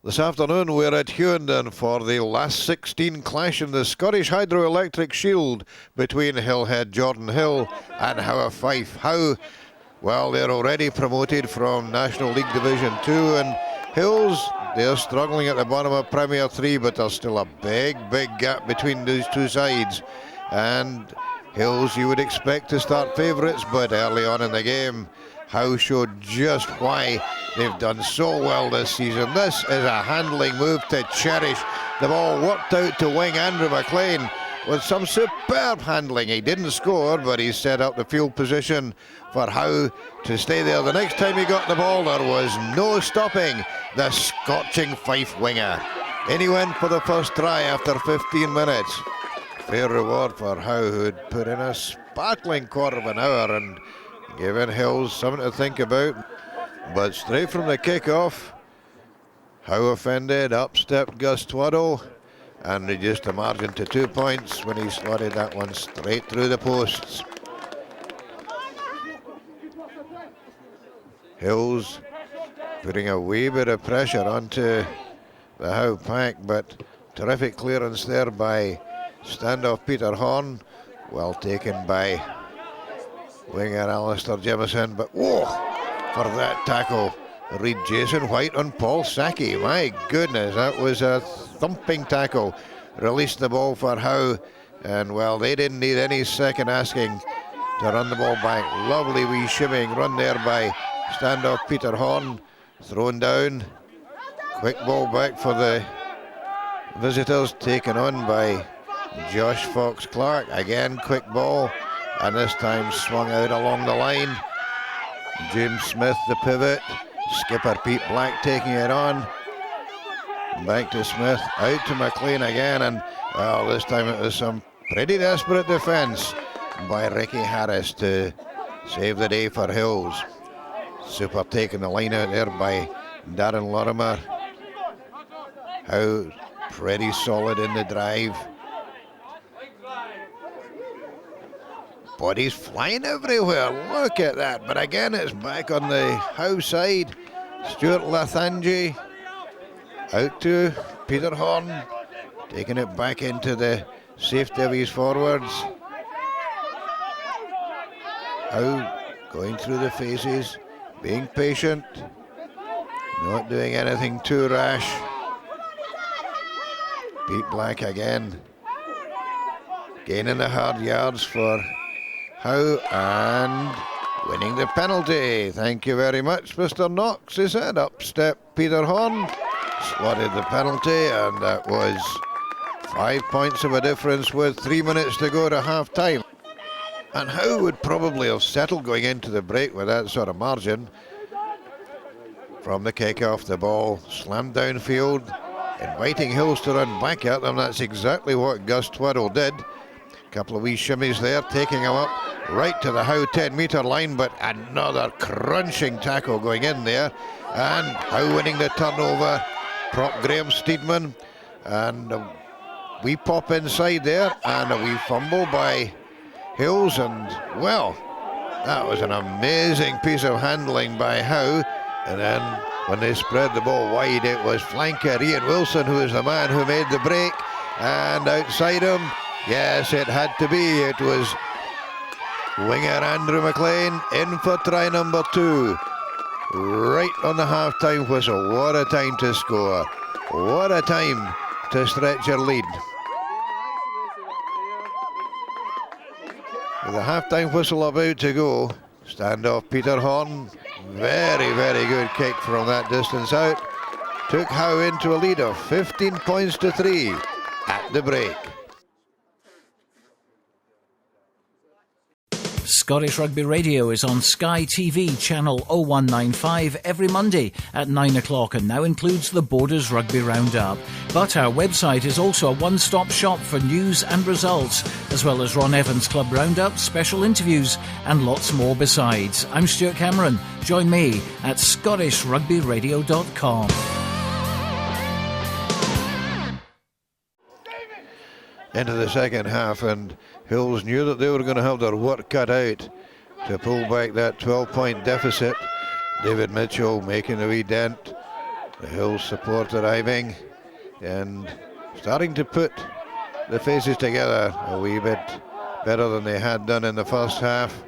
This afternoon we're at Hillhead for the last 16 clash in the Scottish Hydroelectric Shield between Hillhead, Jordanhill and Howe, Fife. Howe, well, they're already promoted from National League Division 2, and Hills, they're struggling at the bottom of Premier 3, but there's still a big gap between these two sides. And Hills, you would expect to start favourites, but early on in the game, Howe showed just why they've done so well this season. This is a handling move to cherish. The ball worked out to wing Andrew McLean with some superb handling. He didn't score, but he set up the field position for Howe to stay there. The next time he got the ball, there was no stopping the scorching Fife winger. In he went for the first try after 15 minutes. Fair reward for Howe, who'd put in a sparkling quarter of an hour and given Hills something to think about. But straight from the kick-off, Howe offended, up stepped Gus Twaddle and reduced the margin to 2 points when he slotted that one straight through the posts. Hills putting a wee bit of pressure onto the Howe pack, but terrific clearance there by standoff Peter Horn, well taken by winger Alistair Jemison, but whoa, for that tackle, read Jason White on Paul Sackey. My goodness, that was a thumping tackle. Released the ball for Howe, and well, they didn't need any second asking to run the ball back. Lovely wee shimmying run there by standoff Peter Horn, thrown down. Quick ball back for the visitors, taken on by Josh Fox Clark. Again, quick ball, and this time swung out along the line. James Smith, the pivot. Skipper Pete Black taking it on. Back to Smith, out to McLean again, and well, this time it was some pretty desperate defence by Ricky Harris to save the day for Hills. Super taking the line out there by Darren Lorimer. Howe pretty solid in the drive. Bodies flying everywhere, look at that. But again, it's back on the Howe side. Stuart Lathanji out to Peter Horn, taking it back into the safety of his forwards. Howe going through the phases, being patient, not doing anything too rash. Pete Black again, gaining the hard yards for Howe and winning the penalty. Thank you very much, Mr. Knox, he said. Up stepped Peter Horn, slotted the penalty, and that was 5 points of a difference with 3 minutes to go to half-time. And Howe would probably have settled going into the break with that sort of margin. From the kick-off, the ball slammed downfield, inviting Hills to run back at them. That's exactly what Gus Twaddle did. Couple of wee shimmies there, taking him up right to the Howe 10-metre line, but another crunching tackle going in there, and Howe winning the turnover. Prop Graham Steedman, and a wee pop inside there, and a wee fumble by Hills, and well, that was an amazing piece of handling by Howe. And then when they spread the ball wide, it was flanker Ian Wilson who was the man who made the break, and outside him, yes, it had to be. It was winger Andrew McLean in for try number 2. Right on the half-time whistle. What a time to score. What a time to stretch your lead. With the half-time whistle about to go, standoff Peter Horn. Very good kick from that distance out. Took Howe into a lead of 15 points to 3 at the break. Scottish Rugby Radio is on Sky TV channel 0195 every Monday at 9 o'clock and now includes the Borders Rugby Roundup. But our website is also a one-stop shop for news and results, as well as Ron Evans Club Roundup, special interviews and lots more besides. I'm Stuart Cameron. Join me at ScottishRugbyRadio.com. Into the second half, and Hills knew that they were going to have their work cut out to pull back that 12-point deficit. David Mitchell making a wee dent The Hill support arriving and starting to put the faces together a wee bit better than they had done in the first half.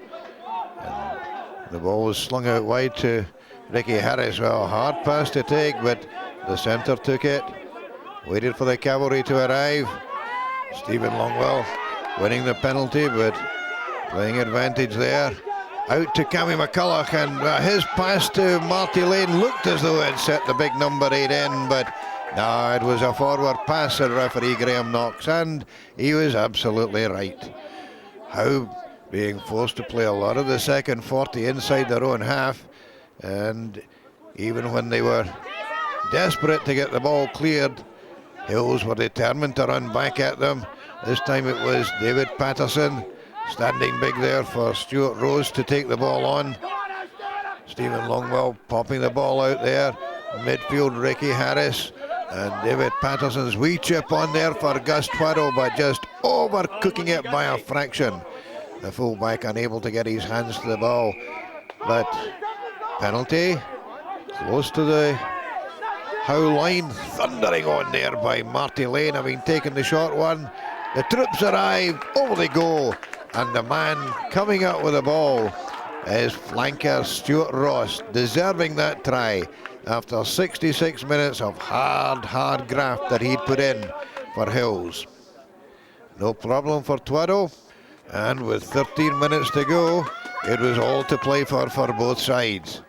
And the ball was slung out wide to Ricky Harris. Well, hard pass to take, but the centre took it. Waited for the cavalry to arrive. Stephen Longwell winning the penalty, but playing advantage there. Out to Cammy McCulloch, and his pass to Marty Lane looked as though it set the big number 8 in, but no, it was a forward pass, said referee Graham Knox, and he was absolutely right. Howe being forced to play a lot of the second 40 inside their own half, and even when they were desperate to get the ball cleared, Hills were determined to run back at them. This time it was David Patterson standing big there for Stuart Rose to take the ball on. Stephen Longwell popping the ball out there. Midfield Ricky Harris and David Patterson's wee chip on there for Gus Twaddle, but just overcooking it by a fraction. The fullback unable to get his hands to the ball, but penalty close to the Howe line, thundering on there by Marty Lane, having taken the short one. The troops arrive, over they go, and the man coming up with the ball is flanker Stuart Ross, deserving that try after 66 minutes of hard graft that he'd put in for Hills. No problem for Twaddle, and with 13 minutes to go, it was all to play for both sides.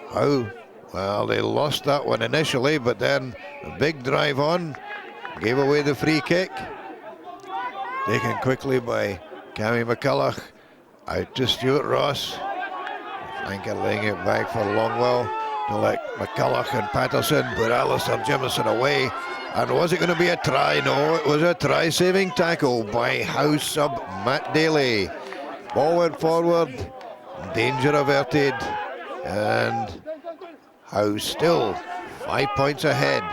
How? Well, they lost that one initially, but then a big drive on, gave away the free kick. Taken quickly by Cammy McCulloch, out to Stuart Ross. Flanker laying it back for Longwell to let McCulloch and Patterson put Alistair Jimison away. And was it going to be a try? No, it was a try-saving tackle by Howe sub Matt Daly. Ball went forward, danger averted, and Howe still 5 points ahead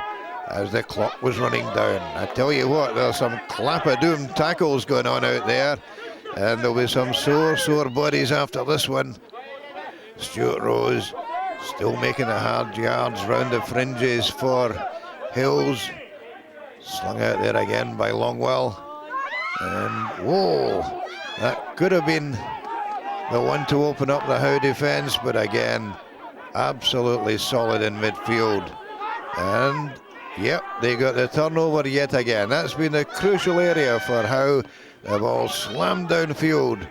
as the clock was running down. I tell you what, there's some clap-a-doom tackles going on out there, and there'll be some sore bodies after this one. Stuart Rose still making the hard yards round the fringes for Hills. Slung out there again by Longwell, and whoa, that could have been the one to open up the Howe defence, but again, absolutely solid in midfield. And yep, they got the turnover yet again. That's been a crucial area for Howe. The ball slammed downfield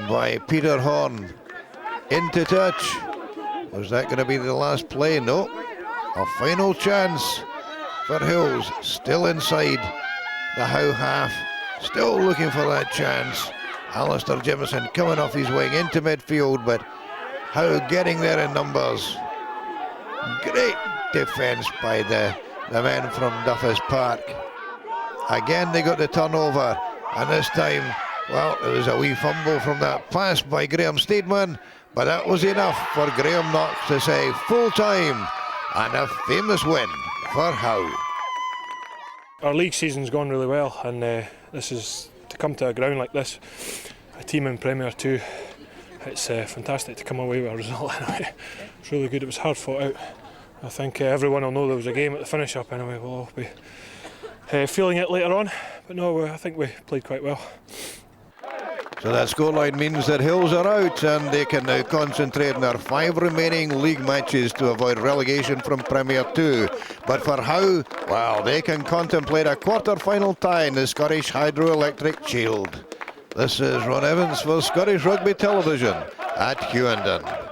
by Peter Horn. Into touch. Was that going to be the last play? No. A final chance for Hills. Still inside the Howe half. Still looking for that chance. Alistair Jimison coming off his wing into midfield, but Howe getting there in numbers. Great defence by the men from Duffus Park. Again they got the turnover, and this time, well, it was a wee fumble from that pass by Graham Steedman, but that was enough for Graham Knox to say full time, and a famous win for Howe. Our league season's gone really well, and this is to come to a ground like this, a team in Premier 2. It's fantastic to come away with a result anyway. It's really good. It was hard fought out. I think everyone will know there was a game at the finish up anyway. We'll all be feeling it later on, but no, I think we played quite well. So that scoreline means that Hills are out, and they can now concentrate on their 5 remaining league matches to avoid relegation from Premier 2. But for Howe, well, they can contemplate a quarter-final tie in the Scottish Hydroelectric Shield. This is Ron Evans for Scottish Rugby Television at Hewenden.